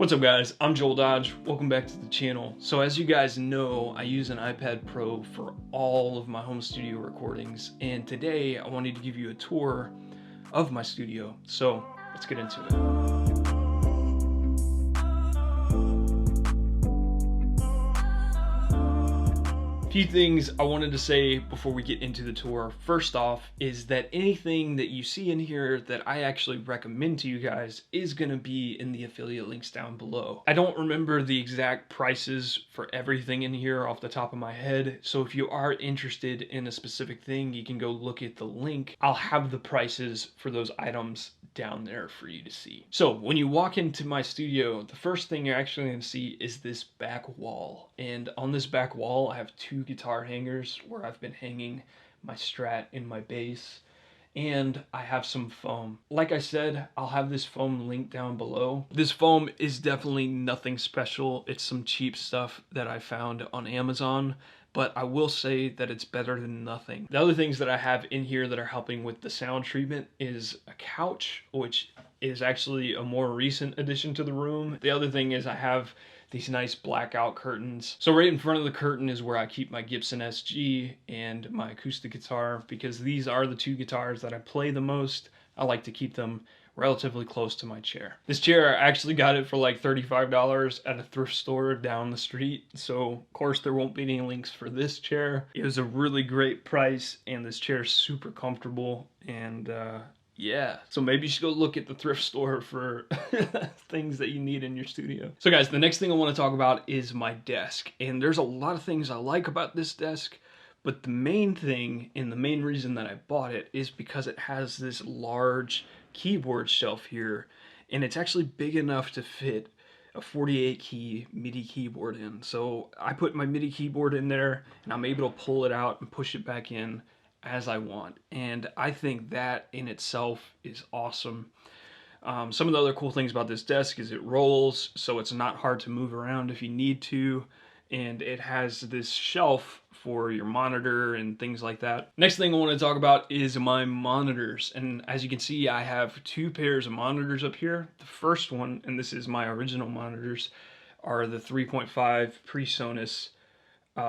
What's up guys, I'm Joel Dodge, welcome back to the channel. So as you guys know, I use an iPad Pro for all of my home studio recordings, and today I wanted to give you a tour of my studio. So let's get into it. A few things I wanted to say before we get into the tour. First off is that anything that you see in here that I actually recommend to you guys is going to be in the affiliate links down below. I don't remember the exact prices for everything in here off the top of my head, so if you are interested in a specific thing, you can go look at the link. I'll have the prices for those items down there for you to see. So when you walk into my studio, the first thing you're actually going to see is this back wall, and on this back wall I have two guitar hangers where I've been hanging my Strat and my bass, and I have some foam. Like I said, I'll have this foam linked down below. This foam is definitely nothing special. It's some cheap stuff that I found on Amazon, but I will say that it's better than nothing. The other things that I have in here that are helping with the sound treatment is a couch, which is actually a more recent addition to the room. The other thing is I have these nice blackout curtains. So right in front of the curtain is where I keep my Gibson SG and my acoustic guitar, because these are the two guitars that I play the most. I like to keep them relatively close to my chair. This chair, I actually got it for like $35 at a thrift store down the street. So of course there won't be any links for this chair. It was a really great price, and this chair is super comfortable, and yeah, so maybe you should go look at the thrift store for things that you need in your studio. So guys, the next thing I want to talk about is my desk. And there's a lot of things I like about this desk, but the main thing and the main reason that I bought it is because it has this large keyboard shelf here, and it's actually big enough to fit a 48 key MIDI keyboard in. So I put my MIDI keyboard in there, and I'm able to pull it out and push it back in as I want, and I think that in itself is awesome. Some of the other cool things about this desk is it rolls, so it's not hard to move around if you need to, and it has this shelf for your monitor and things like that. Next thing I want to talk about is my monitors, and as you can see, I have two pairs of monitors up here. The first one, and this is my original monitors, are the 3.5 PreSonus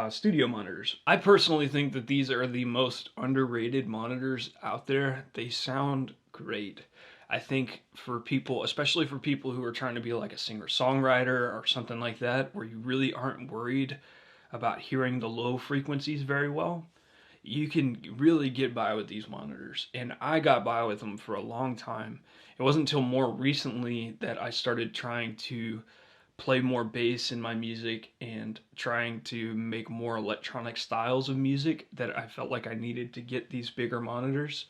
studio monitors. I personally think that these are the most underrated monitors out there. They sound great. I think for people, especially for people who are trying to be like a singer-songwriter or something like that, where you really aren't worried about hearing the low frequencies very well, you can really get by with these monitors. And I got by with them for a long time. It wasn't until more recently that I started trying to play more bass in my music and trying to make more electronic styles of music that I felt like I needed to get these bigger monitors.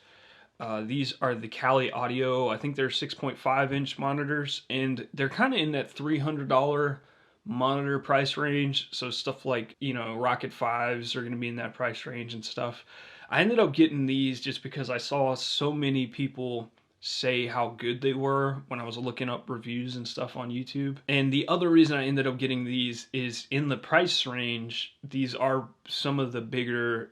These are the Kali Audio. I think they're 6.5 inch monitors, and they're kind of in that $300 monitor price range. So stuff like, you know, Rocket 5s are going to be in that price range and stuff. I ended up getting these just because I saw so many people say how good they were when I was looking up reviews and stuff on YouTube. And the other reason I ended up getting these is in the price range, these are some of the bigger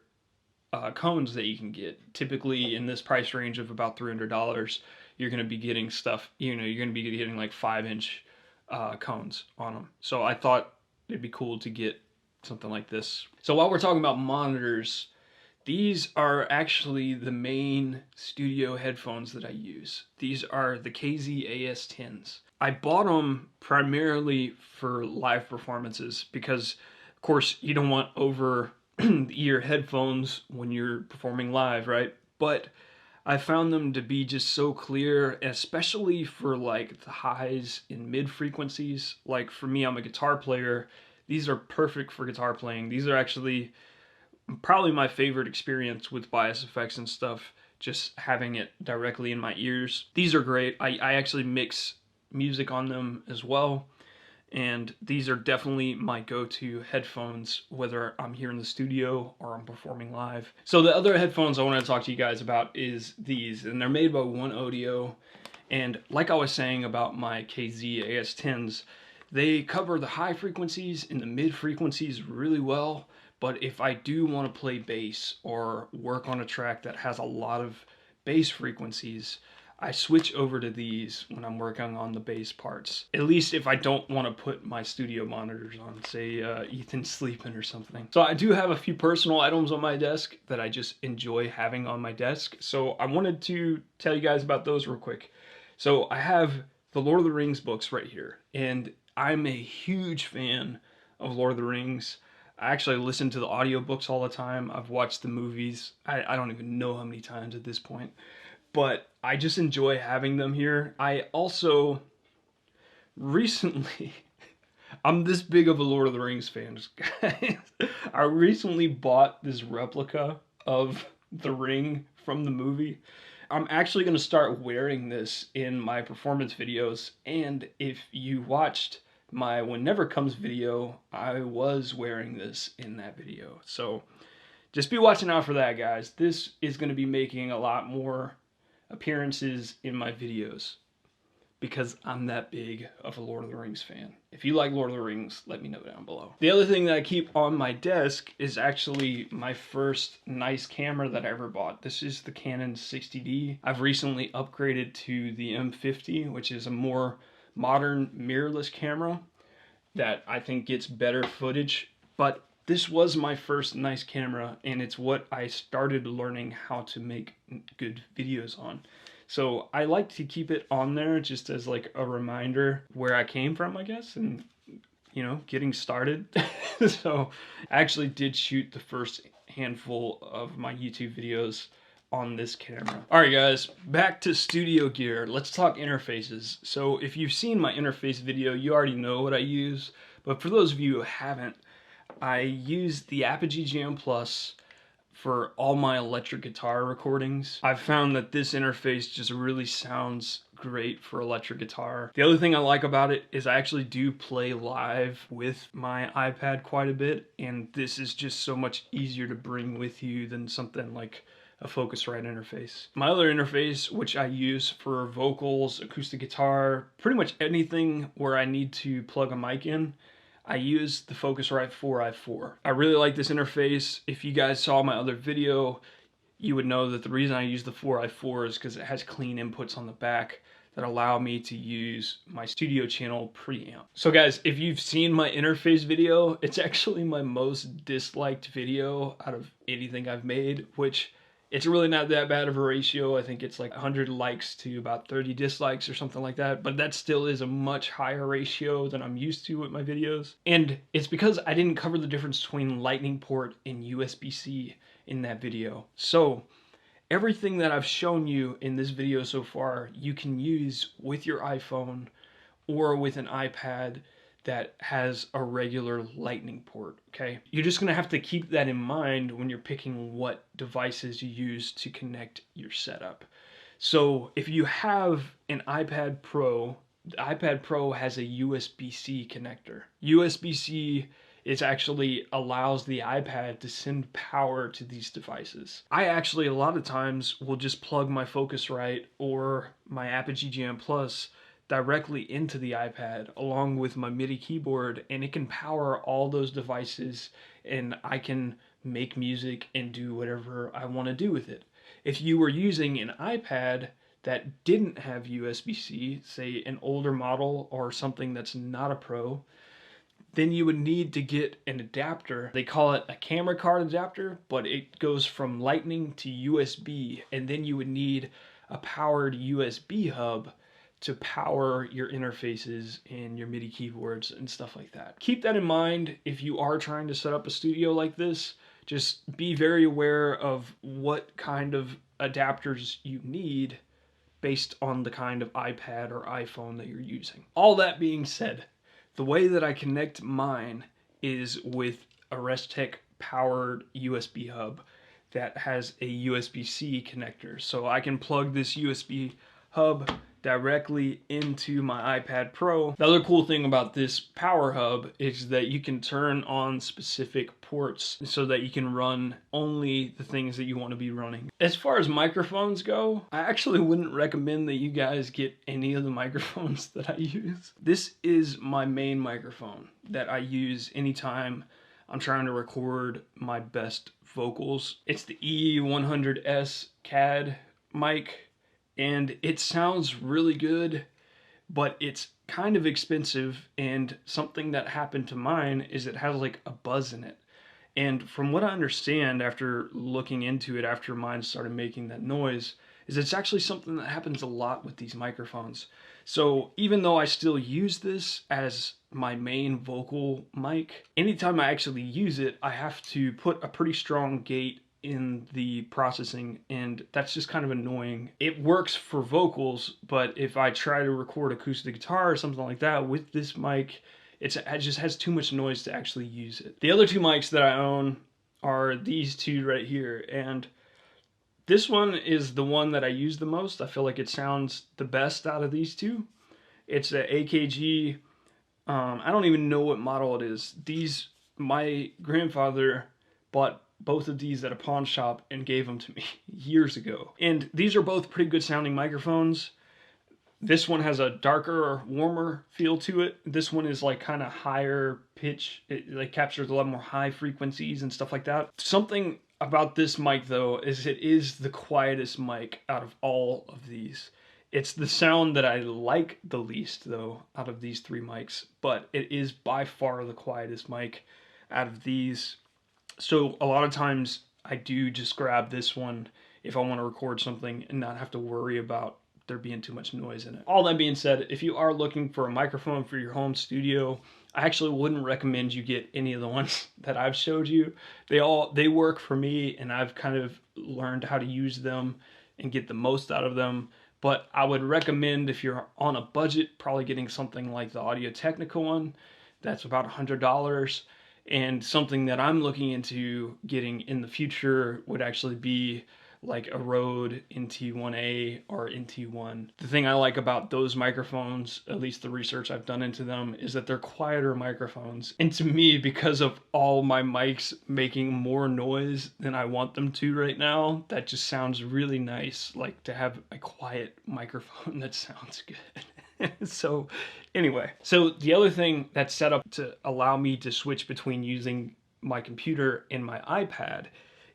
cones that you can get. Typically in this price range of about $300, you're going to be getting stuff, you know, you're going to be getting like 5-inch cones on them. So I thought it'd be cool to get something like this. So while we're talking about monitors, these are actually the main studio headphones that I use. These are the KZ AS10s. I bought them primarily for live performances because, of course, you don't want over-ear headphones when you're performing live, right? But I found them to be just so clear, especially for like the highs and mid frequencies. Like for me, I'm a guitar player. These are perfect for guitar playing. These are actually probably my favorite experience with bias effects and stuff, just having it directly in my ears. These are great. I actually mix music on them as well, and these are definitely my go-to headphones, whether I'm here in the studio or I'm performing live. So the other headphones I want to talk to you guys about is these, and they're made by One Audio, and like I was saying about my KZ AS10s, they cover the high frequencies and the mid frequencies really well. But if I do want to play bass or work on a track that has a lot of bass frequencies, I switch over to these when I'm working on the bass parts. At least if I don't want to put my studio monitors on, say Ethan's sleeping or something. So I do have a few personal items on my desk that I just enjoy having on my desk. So I wanted to tell you guys about those real quick. So I have the Lord of the Rings books right here, and I'm a huge fan of Lord of the Rings. I actually listen to the audiobooks all the time. I've watched the movies. I don't even know how many times at this point. But I just enjoy having them here. I also recently, I'm this big of a Lord of the Rings fan, guys. I recently bought this replica of the ring from the movie. I'm actually going to start wearing this in my performance videos, and if you watched my When Never Comes video, I was wearing this in that video. So just be watching out for that, guys. This is going to be making a lot more appearances in my videos because I'm that big of a Lord of the Rings fan. If you like Lord of the Rings, let me know down below. The other thing that I keep on my desk is actually my first nice camera that I ever bought. This is the Canon 60D. I've recently upgraded to the M50, which is a more modern mirrorless camera that I think gets better footage, but this was my first nice camera, and it's what I started learning how to make good videos on. So I like to keep it on there just as like a reminder where I came from, I guess, and you know, getting started. So I actually did shoot the first handful of my YouTube videos on this camera. All right, guys, back to studio gear. Let's talk interfaces. So if you've seen my interface video, you already know what I use, but for those of you who haven't, I use the Apogee Jam Plus for all my electric guitar recordings. I've found that this interface just really sounds great for electric guitar. The other thing I like about it is I actually do play live with my iPad quite a bit, and this is just so much easier to bring with you than something like a Focusrite interface. My other interface, which I use for vocals, acoustic guitar, pretty much anything where I need to plug a mic in, I use the Focusrite 4i4. I really like this interface. If you guys saw my other video, you would know that the reason I use the 4i4 is because it has clean inputs on the back that allow me to use my studio channel preamp. So guys, if you've seen my interface video, it's actually my most disliked video out of anything I've made, which it's really not that bad of a ratio. I think it's like 100 likes to about 30 dislikes or something like that, but that still is a much higher ratio than I'm used to with my videos. And it's because I didn't cover the difference between Lightning port and USB-C in that video. So everything that I've shown you in this video so far, you can use with your iPhone or with an iPad that has a regular Lightning port, okay? You're just gonna have to keep that in mind when you're picking what devices you use to connect your setup. So if you have an iPad Pro, the iPad Pro has a USB-C connector. USB-C is actually allows the iPad to send power to these devices. I actually a lot of times will just plug my Focusrite or my Apogee Jam Plus directly into the iPad along with my Midi keyboard, and it can power all those devices, and I can make music and do whatever I want to do with it. If you were using an iPad that didn't have USB-C, say an older model or something that's not a Pro, then you would need to get an adapter. They call it a camera card adapter, but it goes from Lightning to USB, and then you would need a powered USB hub to power your interfaces and your MIDI keyboards and stuff like that. Keep that in mind if you are trying to set up a studio like this. Just be very aware of what kind of adapters you need based on the kind of iPad or iPhone that you're using. All that being said, the way that I connect mine is with a Restec powered USB hub that has a USB-C connector. So I can plug this USB hub directly into my iPad Pro. The other cool thing about this power hub is that you can turn on specific ports so that you can run only the things that you want to be running. As far as microphones go, I actually wouldn't recommend that you guys get any of the microphones that I use. This is my main microphone that I use anytime I'm trying to record my best vocals. It's the E100S CAD mic, and it sounds really good, but it's kind of expensive. And something that happened to mine is it has like a buzz in it. And from what I understand after looking into it after mine started making that noise, is it's actually something that happens a lot with these microphones. So even though I still use this as my main vocal mic, anytime I actually use it, I have to put a pretty strong gate in the processing, and that's just kind of annoying. It works for vocals, but if I try to record acoustic guitar or something like that with this mic, it just has too much noise to actually use it. The other two mics that I own are these two right here, and this one is the one that I use the most. I feel like it sounds the best out of these two. It's a AKG. I don't even know what model it is. My grandfather bought both of these at a pawn shop and gave them to me years ago. And these are both pretty good sounding microphones. This one has a darker or warmer feel to it. This one is like kind of higher pitch. It like captures a lot more high frequencies and stuff like that. Something about this mic though is it is the quietest mic out of all of these. It's the sound that I like the least though out of these three mics, but it is by far the quietest mic out of these. So a lot of times I do just grab this one if I want to record something and not have to worry about there being too much noise in it. All that being said, if you are looking for a microphone for your home studio, I actually wouldn't recommend you get any of the ones that I've showed you. They work for me, and I've kind of learned how to use them and get the most out of them. But I would recommend, if you're on a budget, probably getting something like the Audio-Technica one. That's about $100. And something that I'm looking into getting in the future would actually be like a Rode NT1A or NT1. The thing I like about those microphones, at least the research I've done into them, is that they're quieter microphones. And to me, because of all my mics making more noise than I want them to right now, that just sounds really nice, like to have a quiet microphone that sounds good. So anyway, so the other thing that's set up to allow me to switch between using my computer and my iPad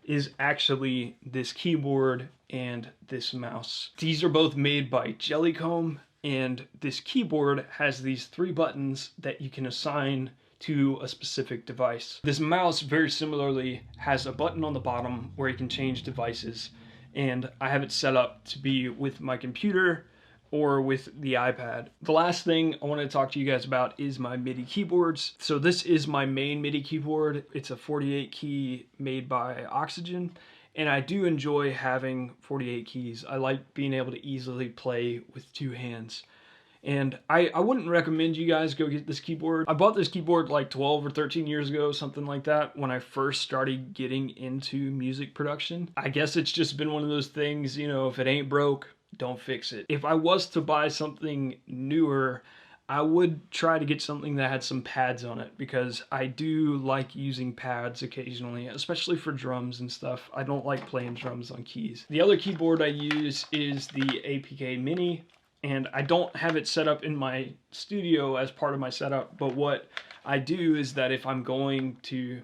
is actually this keyboard and this mouse. These are both made by Jellycomb, and this keyboard has these 3 buttons that you can assign to a specific device. This mouse very similarly has a button on the bottom where you can change devices, and I have it set up to be with my computer or with the iPad. The last thing I want to talk to you guys about is my MIDI keyboards. So this is my main MIDI keyboard. It's a 48 key made by Oxygen, and I do enjoy having 48 keys. I like being able to easily play with 2 hands. And I wouldn't recommend you guys go get this keyboard. I bought this keyboard like 12 or 13 years ago, something like that, when I first started getting into music production. I guess it's just been one of those things, you know, if it ain't broke, don't fix it. If I was to buy something newer, I would try to get something that had some pads on it, because I do like using pads occasionally, especially for drums and stuff. I don't like playing drums on keys. The other keyboard I use is the APK Mini, and I don't have it set up in my studio as part of my setup, but what I do is that if I'm going to,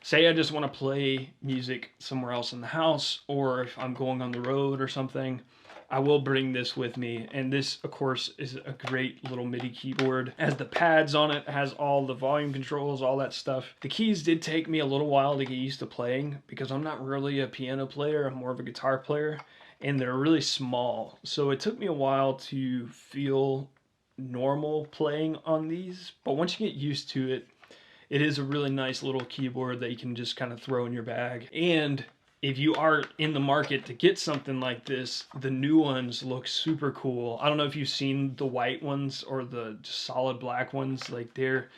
say I just want to play music somewhere else in the house, or if I'm going on the road or something, I will bring this with me. And this, of course, is a great little MIDI keyboard. It has the pads on it, has all the volume controls, all that stuff. The keys did take me a little while to get used to playing, because I'm not really a piano player, I'm more of a guitar player, and they're really small. So it took me a while to feel normal playing on these, but once you get used to it, it is a really nice little keyboard that you can just kind of throw in your bag. And if you are in the market to get something like this, the new ones look super cool. I don't know if you've seen the white ones or the solid black ones. Like, they're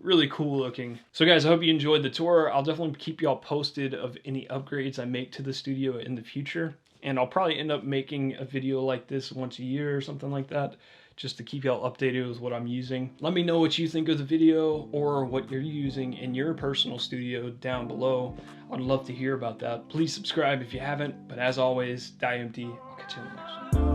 really cool looking. So guys, I hope you enjoyed the tour. I'll definitely keep y'all posted of any upgrades I make to the studio in the future. And I'll probably end up making a video like this once a year or something like that, just to keep y'all updated with what I'm using. Let me know what you think of the video, or what you're using in your personal studio down below. I'd love to hear about that. Please subscribe if you haven't, but as always, die empty. I'll catch you in the next one.